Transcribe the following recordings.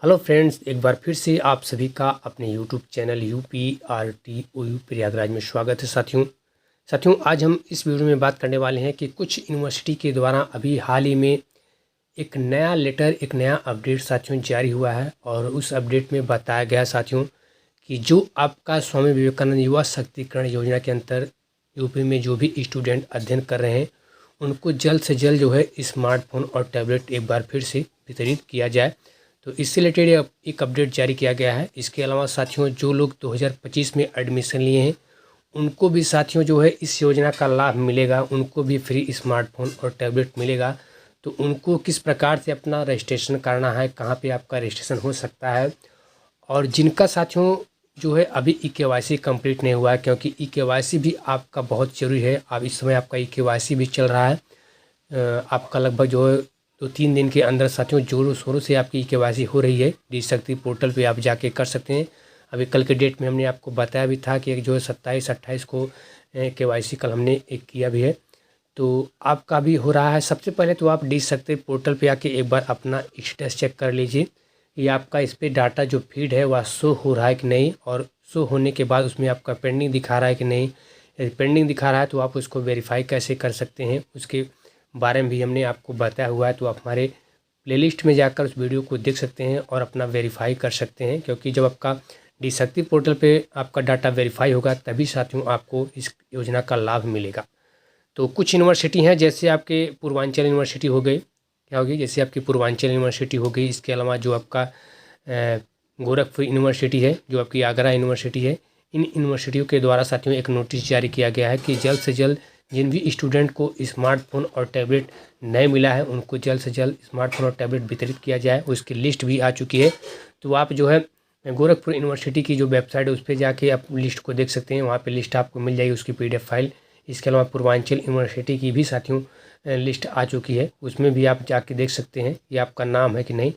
Hello friends, एक बार फिर से आप सभी का अपने यूट्यूब चैनल UPRTOU प्रयागराज में स्वागत है। साथियों आज हम इस वीडियो में बात करने वाले हैं कि कुछ यूनिवर्सिटी के द्वारा अभी हाल ही में एक नया लेटर, एक नया अपडेट साथियों जारी हुआ है। और उस अपडेट में बताया गया साथियों कि जो आपका स्वामी विवेकानंद युवा शक्तिकरण योजना के अंतर यूपी में जो भी स्टूडेंट अध्ययन कर रहे हैं उनको जल्द से जल्द जो है स्मार्टफोन और टैबलेट एक बार फिर से वितरित किया जाए। तो इससे रिलेटेड एक अपडेट जारी किया गया है। इसके अलावा साथियों जो लोग 2025 में एडमिशन लिए हैं उनको भी साथियों जो है इस योजना का लाभ मिलेगा, उनको भी फ्री स्मार्टफोन और टैबलेट मिलेगा। तो उनको किस प्रकार से अपना रजिस्ट्रेशन करना है, कहाँ पे आपका रजिस्ट्रेशन हो सकता है, और जिनका साथियों जो है अभी EKYC कंप्लीट नहीं हुआ है, क्योंकि EKYC भी आपका बहुत ज़रूरी है। अब इस समय आपका EKYC भी चल रहा है। आपका लगभग जो है 2-3 दिन के अंदर साथियों जोरों शोरों से आपकी KYC हो रही है। DShakti पोर्टल पे आप जाके कर सकते हैं। अभी कल के डेट में हमने आपको बताया भी था कि एक जो है 27-28 को KYC कल हमने एक किया भी है, तो आपका भी हो रहा है। सबसे पहले तो आप DShakti पोर्टल पे आके एक बार अपना स्टेटस चेक कर लीजिए। ये आपका इस पर डाटा जो फीड है वह शो हो रहा है कि नहीं, और शो होने के बाद उसमें आपका पेंडिंग दिखा रहा है कि नहीं। यदि पेंडिंग दिखा रहा है तो आप उसको वेरीफाई कैसे कर सकते हैं उसके बारे में भी हमने आपको बताया हुआ है। तो आप हमारे प्लेलिस्ट में जाकर उस वीडियो को देख सकते हैं और अपना वेरीफाई कर सकते हैं, क्योंकि जब आपका DShakti पोर्टल पे आपका डाटा वेरीफाई होगा तभी साथियों आपको इस योजना का लाभ मिलेगा। तो कुछ यूनिवर्सिटी हैं, जैसे आपके पूर्वांचल यूनिवर्सिटी हो गई, क्या होगी, जैसे आपकी पूर्वांचल यूनिवर्सिटी हो गई। इसके अलावा जो आपका गोरखपुर यूनिवर्सिटी है, जो आपकी आगरा यूनिवर्सिटी है, इन यूनिवर्सिटियों के द्वारा साथियों एक नोटिस जारी किया गया है कि जल्द से जल्द जिन भी स्टूडेंट को स्मार्टफोन और टैबलेट नहीं मिला है उनको जल्द से जल्द स्मार्टफोन और टैबलेट वितरित किया जाए। उसकी लिस्ट भी आ चुकी है। तो आप जो है गोरखपुर यूनिवर्सिटी की जो वेबसाइट है उस पर जाके आप लिस्ट को देख सकते हैं। वहाँ पे लिस्ट आपको मिल जाएगी, उसकी PDF फाइल। इसके अलावा पूर्वांचल यूनिवर्सिटी की भी साथियों लिस्ट आ चुकी है, उसमें भी आप जाके देख सकते हैं ये आपका नाम है कि नहीं।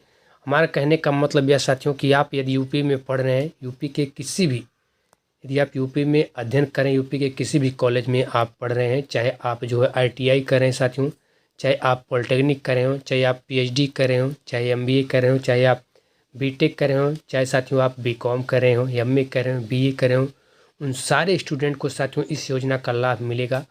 हमारा कहने का मतलब यह साथियों कि आप यदि यूपी में पढ़ रहे हैं, यूपी के किसी भी, यदि आप यूपी में अध्ययन करें, यूपी के किसी भी कॉलेज में आप पढ़ रहे हैं, चाहे आप जो है ITI कर रहे हैं साथियों, चाहे आप पॉलिटेक्निक कर रहे हो, चाहे आप PhD कर रहे हो, चाहे MBA कर रहे हो, चाहे आप BTech कर रहे हो, चाहे साथियों आप BCom कर रहे हो, MA कर रहे हो, BA कर रहे हो, उन सारे स्टूडेंट को साथियों इस योजना का लाभ मिलेगा।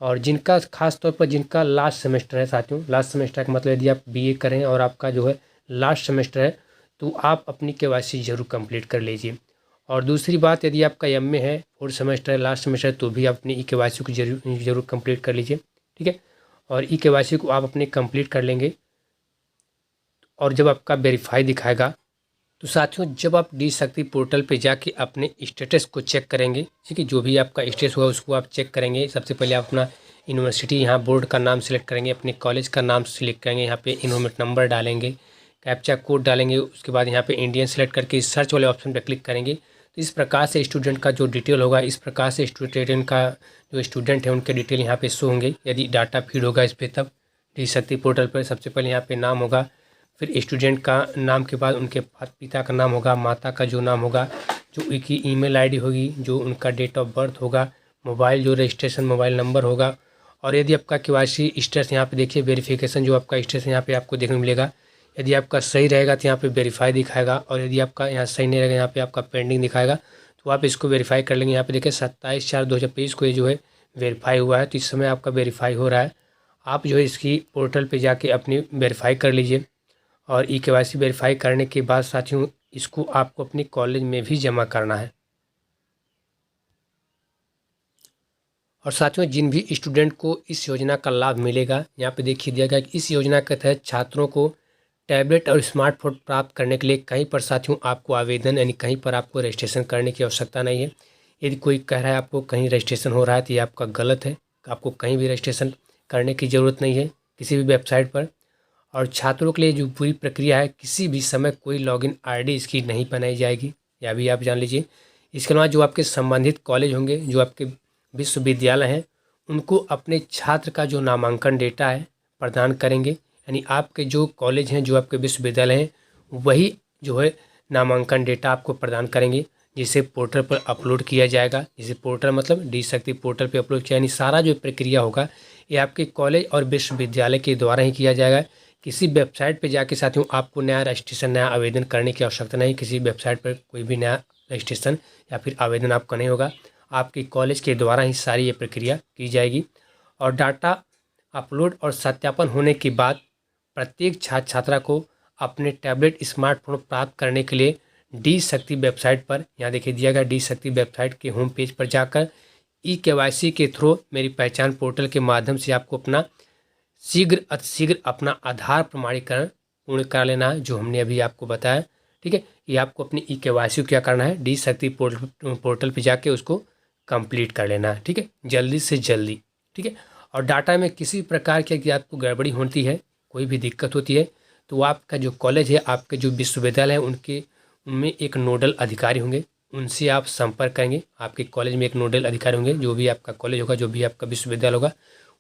और जिनका खास तौर पर जिनका लास्ट सेमेस्टर है साथियों, लास्ट सेमेस्टर का मतलब यदि आप BA करें और आपका जो है लास्ट सेमेस्टर है तो आप अपनी KYC जरूर कंप्लीट कर लीजिए। और दूसरी बात, यदि आपका MA है, 4th सेमेस्टर है, लास्ट सेमेस्टर, तो भी आप अपनी EKYC को जरूर कंप्लीट कर लीजिए, ठीक है। और EKYC को आप अपने कंप्लीट कर लेंगे और जब आपका वेरीफाई दिखाएगा तो साथियों जब आप DShakti पोर्टल पे जाके अपने स्टेटस को चेक करेंगे, ठीक है, जो भी आपका स्टेटस होगा उसको आप चेक करेंगे। सबसे पहले आप अपना यूनिवर्सिटी यहाँ बोर्ड का नाम सेलेक्ट करेंगे, अपने कॉलेज का नाम सेलेक्ट करेंगे, यहाँ पे इनरोलमेंट नंबर डालेंगे, कैप्चा कोड डालेंगे, उसके बाद यहाँ पे इंडियन सेलेक्ट करके सर्च वाले ऑप्शन पर क्लिक करेंगे। तो इस प्रकार से स्टूडेंट का जो डिटेल होगा, इस प्रकार से स्टूडेंट का जो स्टूडेंट है उनके डिटेल यहाँ पे शो होंगे। यदि डाटा फीड होगा इस पर तब DShakti पोर्टल पर सबसे पहले यहाँ पे नाम होगा, फिर स्टूडेंट का नाम के बाद उनके पिता का नाम होगा, माता का जो नाम होगा, जो उनकी email ID होगी, जो उनका डेट ऑफ बर्थ होगा, मोबाइल जो रजिस्ट्रेशन मोबाइल नंबर होगा। और यदि आपका KYC स्टेटस यहाँ पे देखिए, वेरिफिकेशन जो आपका स्टेटस यहाँ पे आपको देखने मिलेगा, यदि आपका सही रहेगा तो यहाँ पे वेरीफाई दिखाएगा, और यदि आपका यहाँ सही नहीं रहेगा यहाँ पे आपका पेंडिंग दिखाएगा। तो आप इसको वेरीफाई कर लेंगे। यहाँ पे देखिए 27/4/2023 को ये जो है वेरीफाई हुआ है, तो इस समय आपका वेरीफाई हो रहा है। आप जो है इसकी पोर्टल पे जाके अपनी वेरीफाई कर लीजिए। और EKYC वेरीफाई करने के बाद साथियों इसको आपको अपने कॉलेज में भी जमा करना है। और साथियों जिन भी स्टूडेंट को इस योजना का लाभ मिलेगा, यहाँ पे देखिए दिया गया कि इस योजना के तहत छात्रों को टैबलेट और स्मार्टफोन प्राप्त करने के लिए कहीं पर साथियों आपको आवेदन यानी कहीं पर आपको रजिस्ट्रेशन करने की आवश्यकता नहीं है। यदि कोई कह रहा है आपको कहीं रजिस्ट्रेशन हो रहा है तो ये आपका गलत है। आपको कहीं भी रजिस्ट्रेशन करने की ज़रूरत नहीं है किसी भी वेबसाइट पर। और छात्रों के लिए जो पूरी प्रक्रिया है, किसी भी समय कोई लॉगिन ID इसकी नहीं बनाई जाएगी, यह भी आप जान लीजिए। इसके अलावा जो आपके संबंधित कॉलेज होंगे, जो आपके विश्वविद्यालय हैं, उनको अपने छात्र का जो नामांकन डेटा है प्रदान करेंगे। यानी आपके जो कॉलेज हैं, जो आपके विश्वविद्यालय हैं, वही जो है नामांकन डेटा आपको प्रदान करेंगे, जिसे पोर्टल पर अपलोड किया जाएगा। जिसे पोर्टल मतलब DShakti पोर्टल पे अपलोड किया, यानी सारा जो प्रक्रिया होगा ये आपके कॉलेज और विश्वविद्यालय के द्वारा ही किया जाएगा। किसी वेबसाइट पे जाके साथियों आपको नया रजिस्ट्रेशन, नया आवेदन करने की आवश्यकता नहीं। किसी वेबसाइट पर कोई भी नया रजिस्ट्रेशन या फिर आवेदन आपका नहीं होगा। आपके कॉलेज के द्वारा ही सारी ये प्रक्रिया की जाएगी। और डाटा अपलोड और सत्यापन होने के बाद प्रत्येक छात्र छात्रा को अपने टैबलेट स्मार्टफोन प्राप्त करने के लिए डी शक्ति वेबसाइट पर, यहाँ देखिए दिया गया, डी शक्ति वेबसाइट के होम पेज पर जाकर KYC के थ्रू मेरी पहचान पोर्टल के माध्यम से आपको अपना अतिशीघ्र अपना आधार प्रमाणीकरण पूर्ण करा लेना है, जो हमने अभी आपको बताया। ठीक है, ये आपको अपनी KYC क्या करना है, डी शक्ति पोर्टल पे जाके उसको कंप्लीट कर लेना है। ठीक है, जल्दी से जल्दी। ठीक है, और डाटा में किसी प्रकार की अगर आपको गड़बड़ी होती है, कोई भी दिक्कत होती है, तो आपका जो कॉलेज है, आपके जो विश्वविद्यालय है, उनमें एक नोडल अधिकारी होंगे, उनसे आप संपर्क करेंगे। आपके कॉलेज में एक नोडल अधिकारी होंगे, जो भी आपका कॉलेज होगा, जो भी आपका विश्वविद्यालय होगा,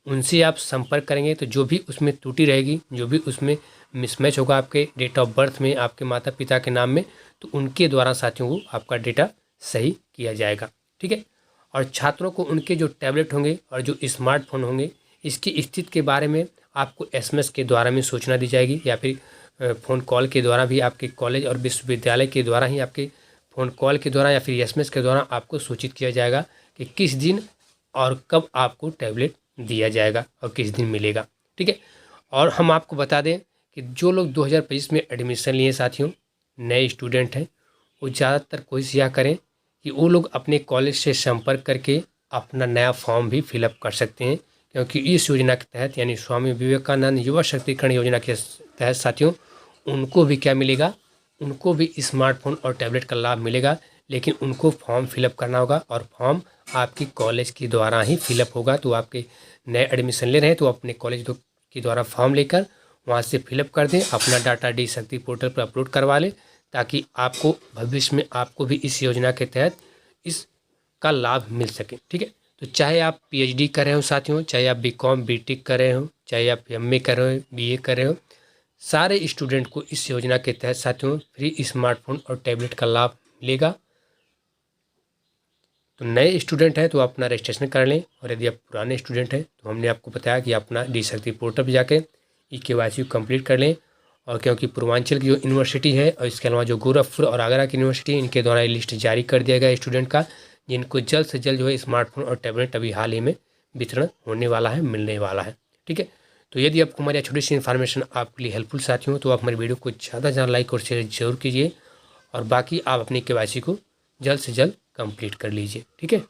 उनसे आप संपर्क करेंगे। तो जो भी उसमें त्रुटि रहेगी, जो भी उसमें मिसमैच होगा आपके डेट ऑफ बर्थ में, आपके माता पिता के नाम में, तो उनके द्वारा साथियों को आपका डेटा सही किया जाएगा। ठीक है, और छात्रों को उनके जो टैबलेट होंगे और जो स्मार्टफोन होंगे, इसकी स्थिति के बारे में आपको SMS के द्वारा में सूचना दी जाएगी, या फिर फ़ोन कॉल के द्वारा भी आपके कॉलेज और विश्वविद्यालय के द्वारा ही आपके फ़ोन कॉल के द्वारा या फिर SMS के द्वारा आपको सूचित किया जाएगा कि किस दिन और कब आपको टैबलेट दिया जाएगा और किस दिन मिलेगा। ठीक है, और हम आपको बता दें कि जो लोग 2025 में एडमिशन लिए साथियों, नए स्टूडेंट हैं, वो ज़्यादातर कोशिश यह करें कि वो लोग अपने कॉलेज से संपर्क करके अपना नया फॉर्म भी फिलअप कर सकते हैं, क्योंकि इस योजना के तहत यानी स्वामी विवेकानंद युवा शक्तिकरण योजना के तहत साथियों उनको भी क्या मिलेगा, उनको भी स्मार्टफोन और टैबलेट का लाभ मिलेगा। लेकिन उनको फॉर्म फिलअप करना होगा और फॉर्म आपकी कॉलेज के द्वारा ही फिलअप होगा। तो आपके नए एडमिशन ले रहे हैं तो अपने कॉलेज के द्वारा फॉर्म लेकर वहाँ से फिलअप कर दें, अपना डाटा डी शक्ति पोर्टल पर अपलोड करवा लें, ताकि आपको भविष्य में आपको भी इस योजना के तहत इसका लाभ मिल सके। ठीक है, तो चाहे आप PhD कर रहे हो साथियों, चाहे आप BCom BTech कर रहे हो, चाहे आप MA कर रहे हो, BA कर रहे हो, सारे स्टूडेंट को इस योजना के तहत साथियों फ्री स्मार्टफोन और टैबलेट का लाभ मिलेगा। तो नए स्टूडेंट हैं तो आप अपना रजिस्ट्रेशन कर लें, और यदि आप पुराने स्टूडेंट हैं तो हमने आपको बताया कि अपना डी शक्ति पोर्टल पर जाकर KYC कंप्लीट कर लें। और क्योंकि पूर्वांचल की जो यूनिवर्सिटी है और इसके अलावा जो गोरखपुर और आगरा की यूनिवर्सिटी है, इनके द्वारा लिस्ट जारी कर दिया गया स्टूडेंट का, जिनको जल्द से जल्द जो है स्मार्टफोन और टैबलेट अभी हाल ही में वितरण होने वाला है, मिलने वाला है। ठीक है, तो यदि आपको हमारी छोटी सी इन्फॉर्मेशन आपके लिए हेल्पफुल साथियों, तो आप हमारी वीडियो को ज़्यादा से ज़्यादा लाइक और शेयर जरूर कीजिए, और बाकी आप अपनी KYC को जल्द से जल्द कंप्लीट कर लीजिए। ठीक है।